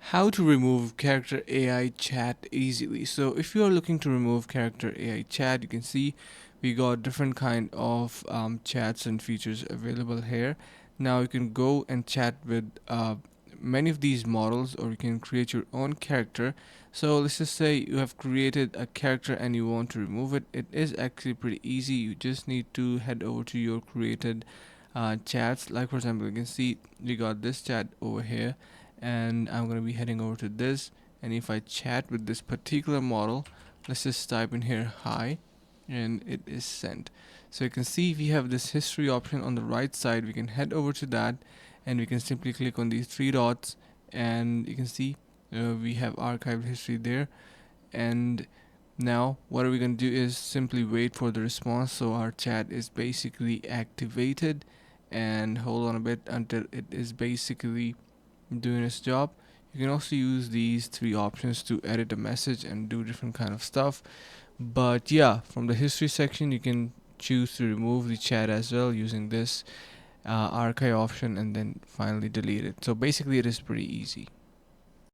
How to remove character AI chat easily. So if you are looking to remove character AI chat, you can see we got different kind of chats and features available here. Now you can go and chat with many of these models, or you can create your own character. So let's just say you have created a character and you want to remove it. It is actually pretty easy. You just need to head over to your created chats. Like for example, you can see we got this chat over here, and I'm going to be heading over to this. And if I chat with this particular model, let's just type in here hi, and it is sent. So you can see we have this history option on the right side. We can head over to that, and we can simply click on these three dots, and you can see we have archived history there. And now what are we going to do is simply wait for the response. So our chat is basically activated, and hold on a bit until it is basically doing its job. You can also use these three options to edit a message and do different kind of stuff. But yeah, from the history section you can choose to remove the chat as well using this archive option, and then finally delete it. So basically it is pretty easy.